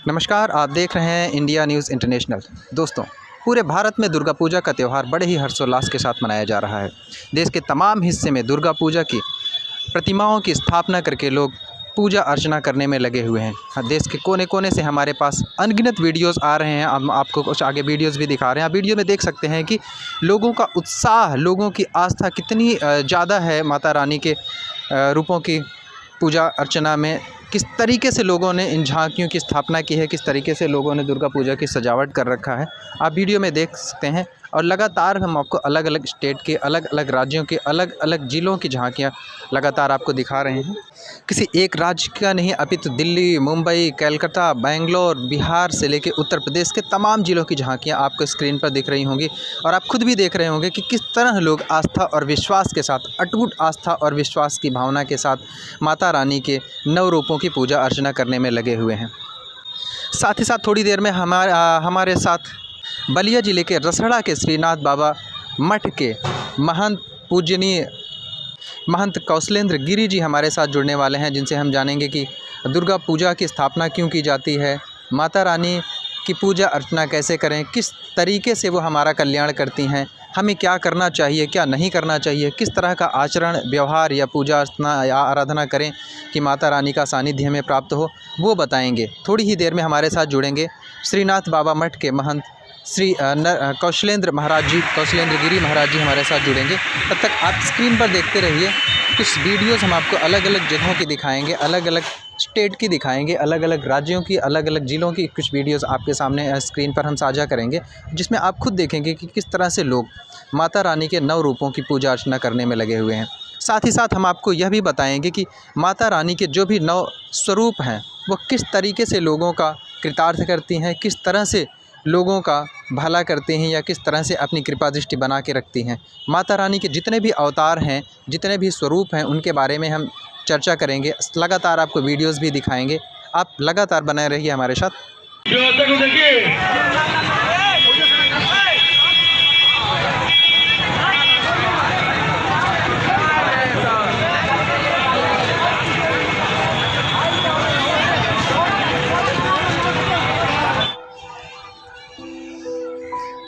नमस्कार, आप देख रहे हैं इंडिया न्यूज़ इंटरनेशनल। दोस्तों, पूरे भारत में दुर्गा पूजा का त्यौहार बड़े ही हर्षोल्लास के साथ मनाया जा रहा है। देश के तमाम हिस्से में दुर्गा पूजा की प्रतिमाओं की स्थापना करके लोग पूजा अर्चना करने में लगे हुए हैं। देश के कोने कोने से हमारे पास अनगिनत वीडियोस आ रहे हैं। हम आपको कुछ आगे वीडियोस भी दिखा रहे हैं। आप वीडियो में देख सकते हैं कि लोगों का उत्साह, लोगों की आस्था कितनी ज़्यादा है माता रानी के रूपों की पूजा अर्चना में। किस तरीके से लोगों ने इन झांकियों की स्थापना की है, किस तरीके से लोगों ने दुर्गा पूजा की सजावट कर रखा है, आप वीडियो में देख सकते हैं। और लगातार हम आपको अलग अलग स्टेट के, अलग अलग राज्यों के, अलग अलग ज़िलों की झांकियाँ लगातार आपको दिखा रहे हैं। किसी एक राज्य का नहीं, अपितु दिल्ली, मुंबई, कलकत्ता, बेंगलोर, बिहार से लेकर उत्तर प्रदेश के तमाम ज़िलों की झांकियाँ आपको स्क्रीन पर दिख रही होंगी। और आप खुद भी देख रहे होंगे कि किस तरह लोग आस्था और विश्वास के साथ, अटूट आस्था और विश्वास की भावना के साथ माता रानी के नव रूपों की पूजा अर्चना करने में लगे हुए हैं। साथ ही साथ थोड़ी देर में हमारे साथ बलिया ज़िले के रसड़ा के श्रीनाथ बाबा मठ के महंत पूजनीय महंत कौशलेंद्र गिरी जी हमारे साथ जुड़ने वाले हैं, जिनसे हम जानेंगे कि दुर्गा पूजा की स्थापना क्यों की जाती है, माता रानी की पूजा अर्चना कैसे करें, किस तरीके से वो हमारा कल्याण करती हैं, हमें क्या करना चाहिए, क्या नहीं करना चाहिए, किस तरह का आचरण, व्यवहार या पूजा अर्चना या आराधना करें कि माता रानी का सानिध्य हमें प्राप्त हो, वो बताएंगे। थोड़ी ही देर में हमारे साथ जुड़ेंगे श्रीनाथ बाबा मठ के महंत श्री कौशलेंद्र गिरी महाराज जी हमारे साथ जुड़ेंगे। तब तक आप स्क्रीन पर देखते रहिए। कुछ वीडियोस हम आपको अलग अलग जगहों की दिखाएंगे, अलग अलग स्टेट की दिखाएंगे, अलग अलग राज्यों की, अलग अलग ज़िलों की कुछ वीडियोस आपके सामने स्क्रीन पर हम साझा करेंगे, जिसमें आप खुद देखेंगे कि किस तरह से लोग माता रानी के नव रूपों की पूजा अर्चना करने में लगे हुए हैं। साथ ही साथ हम आपको यह भी बताएंगे कि माता रानी के जो भी नव स्वरूप हैं वो किस तरीके से लोगों का कृतार्थ करती हैं, किस तरह से लोगों का भला करते हैं या किस तरह से अपनी कृपा दृष्टि बना के रखती हैं। माता रानी के जितने भी अवतार हैं, जितने भी स्वरूप हैं, उनके बारे में हम चर्चा करेंगे। लगातार आपको वीडियोस भी दिखाएंगे। आप लगातार बने रहिए हमारे साथ।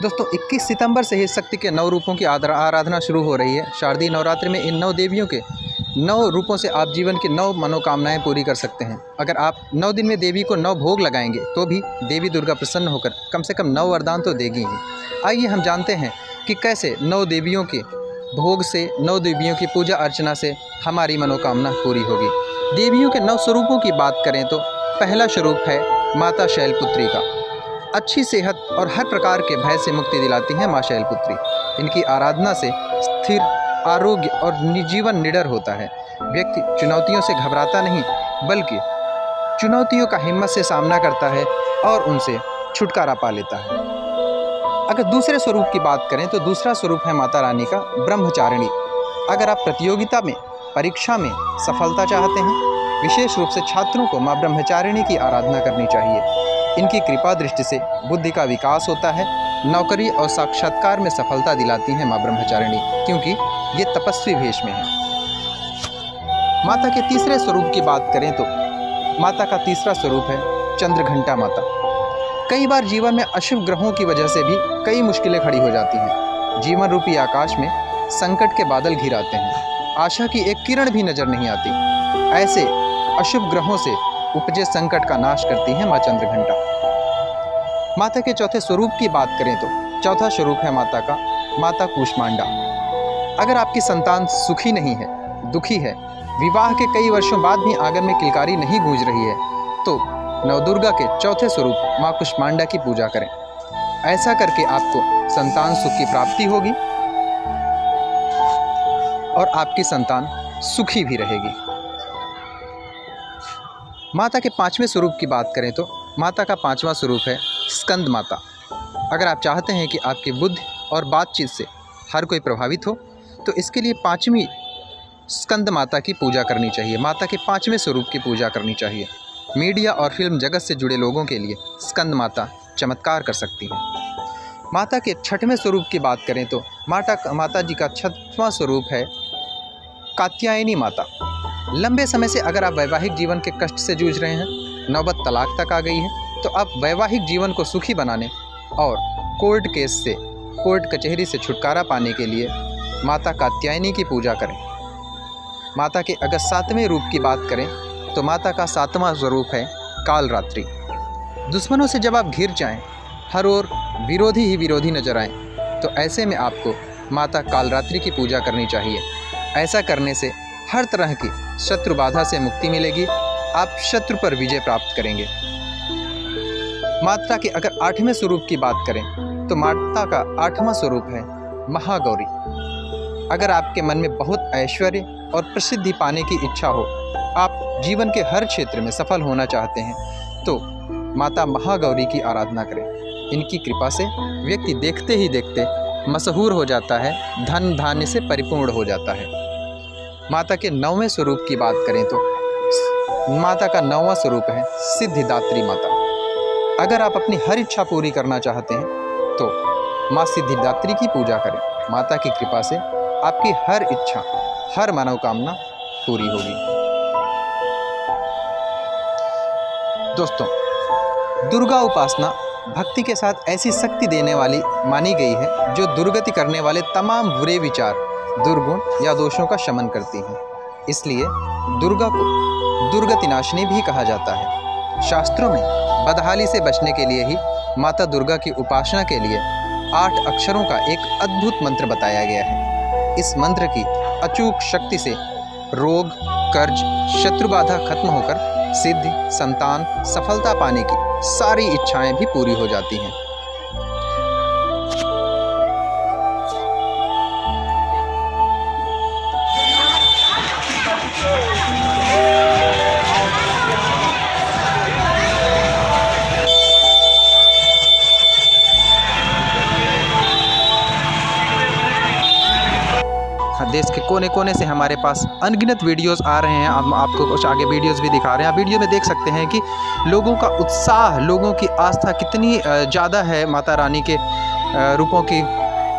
दोस्तों, 21 सितंबर से ही शक्ति के नौ रूपों की आराधना शुरू हो रही है। शारदीय नवरात्रि में इन नौ देवियों के 9 रूपों से आप जीवन की 9 मनोकामनाएं पूरी कर सकते हैं। अगर आप 9 दिन में देवी को 9 भोग लगाएंगे तो भी देवी दुर्गा प्रसन्न होकर कम से कम 9 वरदान तो देगी ही। आइए हम जानते हैं कि कैसे 9 देवियों के भोग से, 9 देवियों की पूजा अर्चना से हमारी मनोकामना पूरी होगी। देवियों के 9 स्वरूपों की बात करें तो पहला स्वरूप है माता शैलपुत्री का। अच्छी सेहत और हर प्रकार के भय से मुक्ति दिलाती हैं माँ शैलपुत्री। इनकी आराधना से स्थिर आरोग्य और जीवन निडर होता है। व्यक्ति चुनौतियों से घबराता नहीं, बल्कि चुनौतियों का हिम्मत से सामना करता है और उनसे छुटकारा पा लेता है। अगर दूसरे स्वरूप की बात करें तो दूसरा स्वरूप है माता रानी का ब्रह्मचारिणी। अगर आप प्रतियोगिता में, परीक्षा में सफलता चाहते हैं, विशेष रूप से छात्रों को माँ ब्रह्मचारिणी की आराधना करनी चाहिए। इनकी कृपा दृष्टि से बुद्धि का विकास होता है। नौकरी और साक्षात्कार में सफलता दिलाती हैं माँ ब्रह्मचारिणी, क्योंकि ये तपस्वी भेष में है। माता के तीसरे स्वरूप की बात करें तो माता का तीसरा स्वरूप है चंद्रघंटा माता। कई बार जीवन में अशुभ ग्रहों की वजह से भी कई मुश्किलें खड़ी हो जाती हैं। जीवन रूपी आकाश में संकट के बादल घिर आते हैं, आशा की एक किरण भी नजर नहीं आती। ऐसे अशुभ ग्रहों से उपजे संकट का नाश करती है माँ चंद्रघंटा। माता के चौथे स्वरूप की बात करें तो चौथा स्वरूप है माता का माता कूष्मांडा। अगर आपकी संतान सुखी नहीं है, दुखी है, विवाह के कई वर्षों बाद भी आंगन में किलकारी नहीं गूंज रही है, तो नवदुर्गा के चौथे स्वरूप माँ कूष्मांडा की पूजा करें। ऐसा करके आपको संतान सुख की प्राप्ति होगी और आपकी संतान सुखी भी रहेगी। माता के 5वें स्वरूप की बात करें तो माता का 5वां स्वरूप है स्कंद माता। अगर आप चाहते हैं कि आपकी बुद्धि और बातचीत से हर कोई प्रभावित हो, तो इसके लिए 5वीं स्कंद माता की पूजा करनी चाहिए। माता के 5वें स्वरूप की पूजा करनी चाहिए। मीडिया और फिल्म जगत से जुड़े लोगों के लिए स्कंद माता चमत्कार कर सकती है। माता के 6वें स्वरूप की बात करें तो माता जी का 6वां स्वरूप है कात्यायनी माता। लंबे समय से अगर आप वैवाहिक जीवन के कष्ट से जूझ रहे हैं, नौबत तलाक तक आ गई है, तो आप वैवाहिक जीवन को सुखी बनाने और कोर्ट कचहरी से छुटकारा पाने के लिए माता कात्यायनी की पूजा करें। माता के अगर 7वें रूप की बात करें तो माता का 7वां स्वरूप है कालरात्रि। दुश्मनों से जब आप घिर जाएं, हर ओर विरोधी ही विरोधी नजर आएं, तो ऐसे में आपको माता कालरात्रि की पूजा करनी चाहिए। ऐसा करने से हर तरह की शत्रु बाधा से मुक्ति मिलेगी, आप शत्रु पर विजय प्राप्त करेंगे। माता के अगर 8वें स्वरूप की बात करें तो माता का 8वां स्वरूप है महागौरी। अगर आपके मन में बहुत ऐश्वर्य और प्रसिद्धि पाने की इच्छा हो, आप जीवन के हर क्षेत्र में सफल होना चाहते हैं, तो माता महागौरी की आराधना करें। इनकी कृपा से व्यक्ति देखते ही देखते मशहूर हो जाता है, धन धान्य से परिपूर्ण हो जाता है। माता के 9वें स्वरूप की बात करें तो माता का 9वां स्वरूप है सिद्धिदात्री माता। अगर आप अपनी हर इच्छा पूरी करना चाहते हैं तो माँ सिद्धिदात्री की पूजा करें। माता की कृपा से आपकी हर इच्छा, हर मनोकामना पूरी होगी। दोस्तों, दुर्गा उपासना भक्ति के साथ ऐसी शक्ति देने वाली मानी गई है जो दुर्गति करने वाले तमाम बुरे विचार, दुर्गुण या दोषों का शमन करती हैं। इसलिए दुर्गा को दुर्गति नाशिनी भी कहा जाता है। शास्त्रों में बदहाली से बचने के लिए ही माता दुर्गा की उपासना के लिए 8 अक्षरों का एक अद्भुत मंत्र बताया गया है। इस मंत्र की अचूक शक्ति से रोग, कर्ज, शत्रु बाधा खत्म होकर सिद्धि, संतान, सफलता पाने की सारी इच्छाएं भी पूरी हो जाती हैं। देश के कोने कोने से हमारे पास अनगिनत वीडियोस आ रहे हैं। हम आपको कुछ आगे वीडियोस भी दिखा रहे हैं। आप वीडियो में देख सकते हैं कि लोगों का उत्साह, लोगों की आस्था कितनी ज़्यादा है माता रानी के रूपों की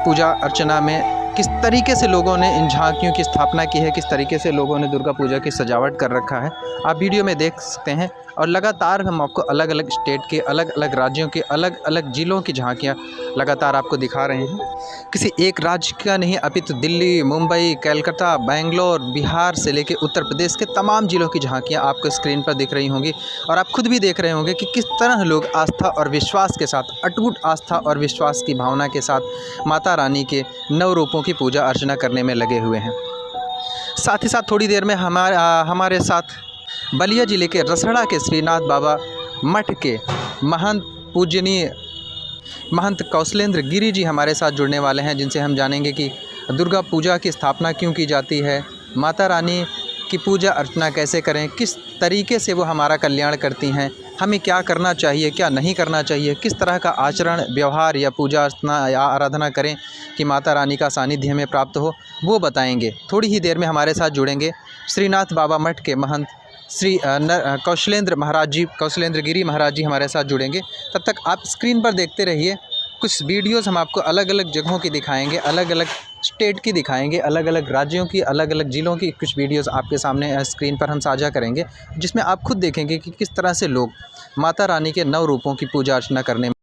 पूजा अर्चना में। किस तरीके से लोगों ने इन झांकियों की स्थापना की है, किस तरीके से लोगों ने दुर्गा पूजा की सजावट कर रखा है, आप वीडियो में देख सकते हैं। और लगातार हम आपको अलग अलग स्टेट के, अलग अलग राज्यों के, अलग अलग ज़िलों की झांकियाँ लगातार आपको दिखा रहे हैं। किसी एक राज्य का नहीं, अपितु दिल्ली, मुंबई, कलकत्ता, बेंगलोर, बिहार से लेकर उत्तर प्रदेश के तमाम ज़िलों की झांकियाँ आपको स्क्रीन पर दिख रही होंगी। और आप खुद भी देख रहे होंगे कि किस तरह लोग आस्था और विश्वास के साथ, अटूट आस्था और विश्वास की भावना के साथ माता रानी के 9 रूपों की पूजा अर्चना करने में लगे हुए हैं। साथ ही साथ थोड़ी देर में हमारे साथ बलिया ज़िले के रसड़ा के श्रीनाथ बाबा मठ के महंत पूजनीय महंत कौशलेंद्र गिरी जी हमारे साथ जुड़ने वाले हैं, जिनसे हम जानेंगे कि दुर्गा पूजा की स्थापना क्यों की जाती है, माता रानी की पूजा अर्चना कैसे करें, किस तरीके से वो हमारा कल्याण करती हैं, हमें क्या करना चाहिए, क्या नहीं करना चाहिए, किस तरह का आचरण, व्यवहार या पूजा अर्चना या आराधना करें कि माता रानी का सानिध्य हमें प्राप्त हो, वो बताएंगे। थोड़ी ही देर में हमारे साथ जुड़ेंगे श्रीनाथ बाबा मठ के महंत श्री कौशलेंद्र गिरी महाराज जी हमारे साथ जुड़ेंगे। तब तक आप स्क्रीन पर देखते रहिए। कुछ वीडियोस हम आपको अलग अलग जगहों की दिखाएंगे, अलग अलग स्टेट की दिखाएंगे, अलग अलग राज्यों की, अलग अलग ज़िलों की कुछ वीडियोस आपके सामने स्क्रीन पर हम साझा करेंगे, जिसमें आप खुद देखेंगे कि किस तरह से लोग माता रानी के 9 रूपों की पूजा अर्चना करने में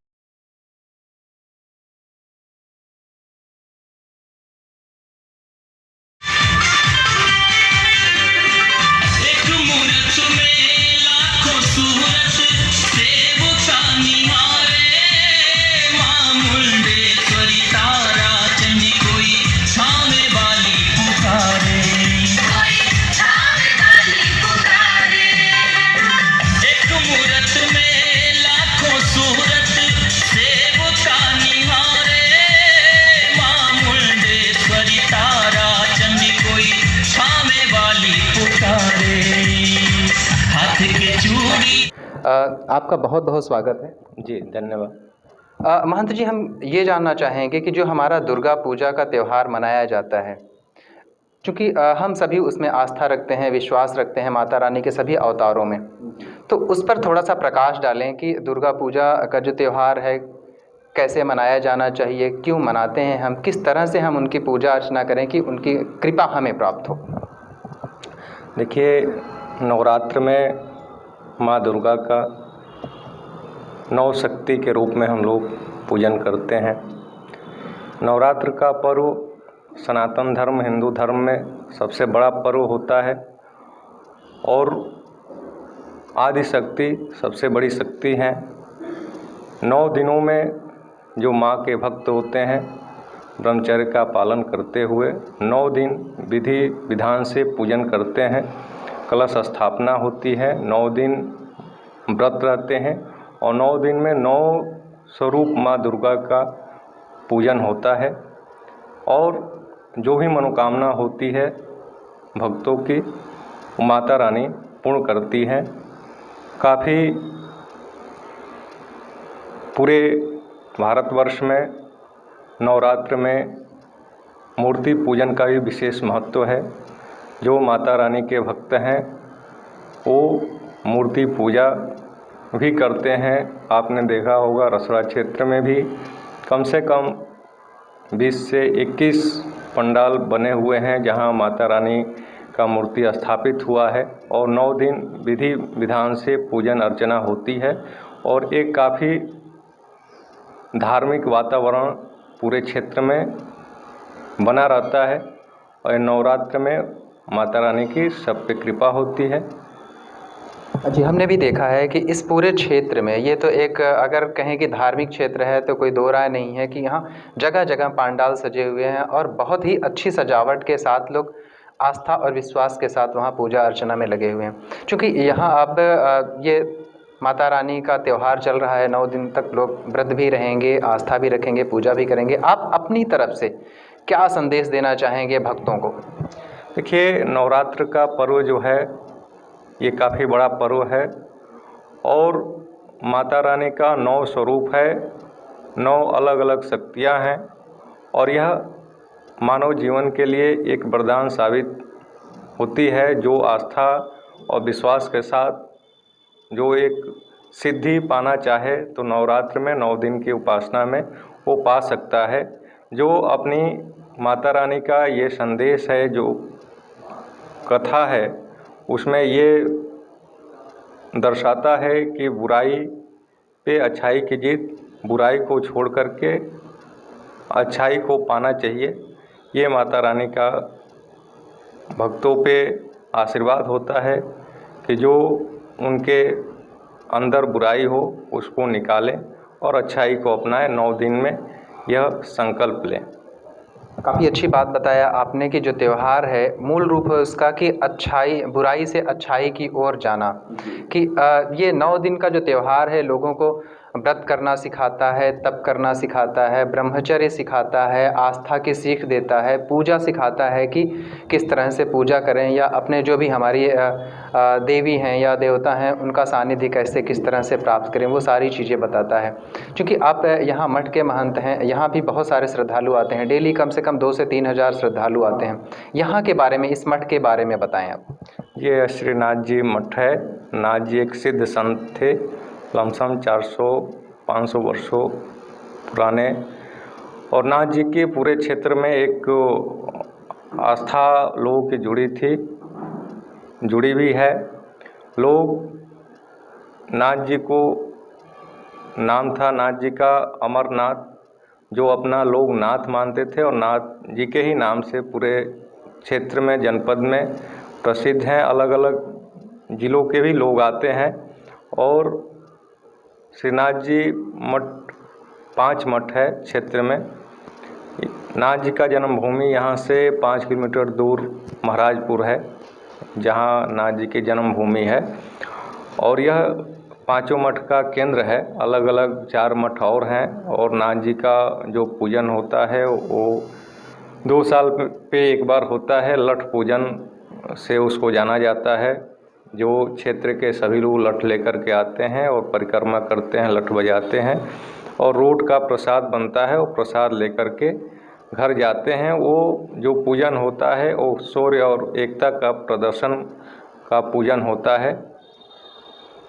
आपका बहुत बहुत स्वागत है जी। धन्यवाद। महंत जी, हम ये जानना चाहेंगे कि जो हमारा दुर्गा पूजा का त्यौहार मनाया जाता है, क्योंकि हम सभी उसमें आस्था रखते हैं, विश्वास रखते हैं माता रानी के सभी अवतारों में, तो उस पर थोड़ा सा प्रकाश डालें कि दुर्गा पूजा का जो त्यौहार है कैसे मनाया जाना चाहिए, क्यों मनाते हैं हम, किस तरह से हम उनकी पूजा अर्चना करें कि उनकी कृपा हमें प्राप्त हो। देखिए, नवरात्र में माँ दुर्गा का नौ शक्ति के रूप में हम लोग पूजन करते हैं। नवरात्र का पर्व सनातन धर्म हिंदू धर्म में सबसे बड़ा पर्व होता है और आदि शक्ति सबसे बड़ी शक्ति हैं। 9 दिनों में जो माँ के भक्त होते हैं ब्रह्मचर्य का पालन करते हुए 9 दिन विधि विधान से पूजन करते हैं। कलश स्थापना होती है, 9 दिन व्रत रहते हैं और 9 दिन में 9 स्वरूप माँ दुर्गा का पूजन होता है और जो भी मनोकामना होती है भक्तों की माता रानी पूर्ण करती हैं। काफ़ी पूरे भारतवर्ष में नवरात्र में मूर्ति पूजन का भी विशेष महत्व है। जो माता रानी के भक्त हैं वो मूर्ति पूजा भी करते हैं। आपने देखा होगा रसड़ा क्षेत्र में भी कम से कम 20 से 21 पंडाल बने हुए हैं जहां माता रानी का मूर्ति स्थापित हुआ है और 9 दिन विधि विधान से पूजन अर्चना होती है और एक काफ़ी धार्मिक वातावरण पूरे क्षेत्र में बना रहता है और नवरात्र में माता रानी की सब पे कृपा होती है। जी, हमने भी देखा है कि इस पूरे क्षेत्र में ये तो एक अगर कहें कि धार्मिक क्षेत्र है तो कोई दो राय नहीं है कि यहाँ जगह जगह पंडाल सजे हुए हैं और बहुत ही अच्छी सजावट के साथ लोग आस्था और विश्वास के साथ वहाँ पूजा अर्चना में लगे हुए हैं। क्योंकि यहाँ अब ये माता रानी का त्यौहार चल रहा है, 9 दिन तक लोग व्रत भी रहेंगे, आस्था भी रखेंगे, पूजा भी करेंगे। आप अपनी तरफ से क्या संदेश देना चाहेंगे भक्तों को? देखिए, नवरात्र का पर्व जो है ये काफ़ी बड़ा पर्व है और माता रानी का 9 स्वरूप है, 9 अलग अलग शक्तियाँ हैं और यह मानव जीवन के लिए एक वरदान साबित होती है। जो आस्था और विश्वास के साथ जो एक सिद्धि पाना चाहे तो नवरात्र में 9 दिन की उपासना में वो पा सकता है। जो अपनी माता रानी का ये संदेश है, जो कथा है, उसमें ये दर्शाता है कि बुराई पे अच्छाई की जीत, बुराई को छोड़ करके अच्छाई को पाना चाहिए। ये माता रानी का भक्तों पे आशीर्वाद होता है कि जो उनके अंदर बुराई हो उसको निकालें और अच्छाई को अपनाएं। 9 दिन में यह संकल्प लें। काफ़ी अच्छी बात बताया आपने कि जो त्यौहार है मूल रूप है उसका कि अच्छाई, बुराई से अच्छाई की ओर जाना। कि ये 9 दिन का जो त्यौहार है लोगों को व्रत करना सिखाता है, तप करना सिखाता है, ब्रह्मचर्य सिखाता है, आस्था की सीख देता है, पूजा सिखाता है कि किस तरह से पूजा करें या अपने जो भी हमारी देवी हैं या देवता हैं उनका सानिध्य कैसे किस तरह से प्राप्त करें, वो सारी चीज़ें बताता है। क्योंकि आप यहाँ मठ के महंत हैं, यहाँ भी बहुत सारे श्रद्धालु आते हैं, डेली कम से कम 2 से 3 हज़ार श्रद्धालु आते हैं। यहाँ के बारे में, इस मठ के बारे में बताएँ आप। ये श्रीनाथ जी मठ है। नाथ जी एक सिद्ध संत थे, लमसम 400-500 वर्षों पुराने, और नाथ जी के पूरे क्षेत्र में एक आस्था लोगों की जुड़ी हुई है। लोग नाथ जी को, नाम था नाथ जी का अमरनाथ, जो अपना लोग नाथ मानते थे और नाथ जी के ही नाम से पूरे क्षेत्र में, जनपद में प्रसिद्ध हैं। अलग अलग ज़िलों के भी लोग आते हैं और श्रीनाथ जी मठ 5 मठ है क्षेत्र में। नाथ जी का जन्मभूमि यहाँ से 5 किलोमीटर दूर महाराजपुर है, जहाँ नाथ जी की जन्मभूमि है और यह 5 मठ का केंद्र है। अलग अलग 4 मठ और हैं और नाथ जी का जो पूजन होता है वो 2 साल पे एक बार होता है। लठ पूजन से उसको जाना जाता है। जो क्षेत्र के सभी लोग लठ लेकर के आते हैं और परिक्रमा करते हैं, लठ बजाते हैं और रोड का प्रसाद बनता है, वो प्रसाद लेकर के घर जाते हैं। वो जो पूजन होता है वो शौर्य और एकता का प्रदर्शन का पूजन होता है।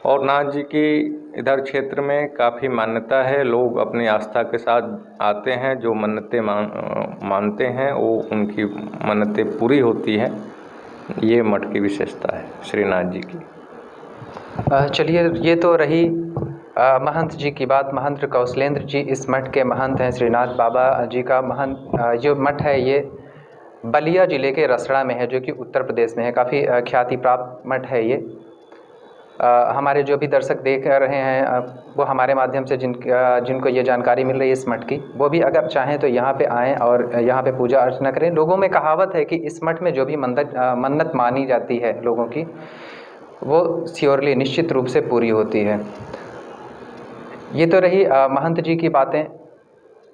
और नाथ जी की इधर क्षेत्र में काफ़ी मान्यता है। लोग अपनी आस्था के साथ आते हैं, जो मन्नतें मानते हैं वो उनकी मन्नतें पूरी होती हैं। ये मठ की विशेषता है श्रीनाथ जी की। चलिए, ये तो रही महंत जी की बात, महंत कौशलेंद्र जी इस मठ के महंत हैं। श्रीनाथ बाबा जी का महंत जो मठ है ये बलिया ज़िले के रसड़ा में है, जो कि उत्तर प्रदेश में है। काफ़ी ख्याति प्राप्त मठ है ये। हमारे जो भी दर्शक देख रहे हैं वो हमारे माध्यम से जिनको ये जानकारी मिल रही है इस मठ की, वो भी अगर चाहें तो यहाँ पे आएँ और यहाँ पे पूजा अर्चना करें। लोगों में कहावत है कि इस मठ में जो भी मन्नत मानी जाती है लोगों की, वो श्योरली निश्चित रूप से पूरी होती है। ये तो रही महंत जी की बातें।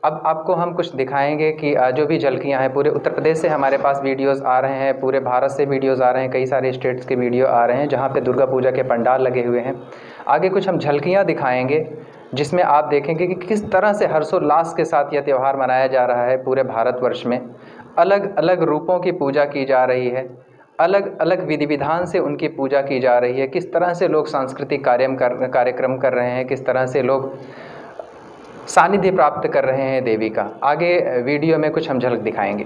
अब आपको हम कुछ दिखाएंगे कि जो भी झलकियाँ हैं, पूरे उत्तर प्रदेश से हमारे पास वीडियोस आ रहे हैं, पूरे भारत से वीडियोस आ रहे हैं, कई सारे स्टेट्स के वीडियो आ रहे हैं जहाँ पे दुर्गा पूजा के पंडाल लगे हुए हैं। आगे कुछ हम झलकियाँ दिखाएंगे जिसमें आप देखेंगे कि किस तरह से हर्षोल्लास के साथ यह त्यौहार मनाया जा रहा है। पूरे भारतवर्ष में अलग अलग रूपों की पूजा की जा रही है, अलग अलग विधि विधान से उनकी पूजा की जा रही है। किस तरह से लोग सांस्कृतिक कार्यक्रम कर रहे हैं, किस तरह से लोग सानिध्य प्राप्त कर रहे हैं देवी का। आगे वीडियो में कुछ हम झलक दिखाएंगे।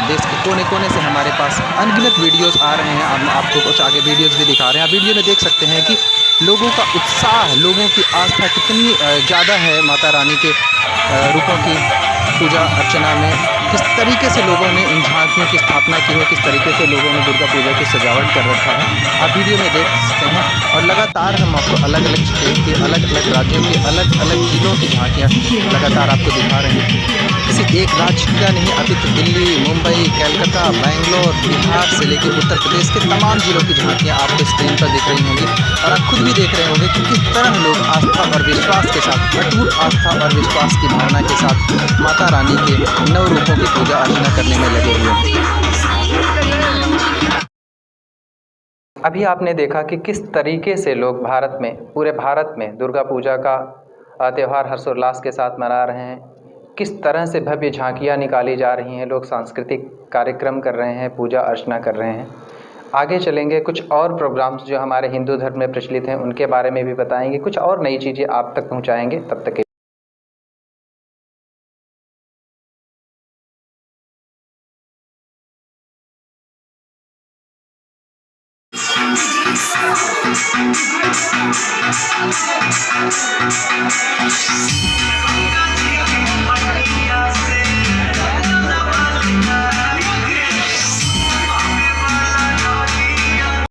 देश के कोने कोने से हमारे पास अनगिनत वीडियोस आ रहे हैं। हम आपको कुछ आगे वीडियोस भी दिखा रहे हैं। आप वीडियो में देख सकते हैं कि लोगों का उत्साह, लोगों की आस्था कितनी ज़्यादा है माता रानी के रूपों की पूजा अर्चना में। किस तरीके से लोगों ने इन झांकियों की स्थापना की है, किस तरीके से लोगों ने दुर्गा पूजा की सजावट कर रखा है, आप वीडियो में देख सकते हैं। और लगातार हम आपको अलग अलग स्टेट के, अलग अलग राज्यों के, अलग अलग ज़िलों की झांकियाँ लगातार आपको दिखा रहे हैं। किसी एक राज्य का नहीं, अपितु दिल्ली, मुंबई, कलकत्ता, बेंगलोर, बिहार से लेकर उत्तर प्रदेश के तमाम ज़िलों की झांकियाँ आपको स्क्रीन पर दिख रही होंगी। और आप खुद भी देख रहे होंगे कि किस तरह लोग आस्था और विश्वास के साथ, अटूट आस्था और विश्वास की भावना के साथ माता रानी के नव रूपों की पूजा अर्चना करने में लगे हुए हैं। अभी आपने देखा कि किस तरीके से लोग भारत में, पूरे भारत में दुर्गा पूजा का त्यौहार हर्षोल्लास के साथ मना रहे हैं। किस तरह से भव्य झांकियाँ निकाली जा रही हैं, लोग सांस्कृतिक कार्यक्रम कर रहे हैं, पूजा अर्चना कर रहे हैं। आगे चलेंगे, कुछ और प्रोग्राम्स जो हमारे हिंदू धर्म में प्रचलित हैं उनके बारे में भी बताएंगे, कुछ और नई चीज़ें आप तक पहुँचाएँगे। तब तक के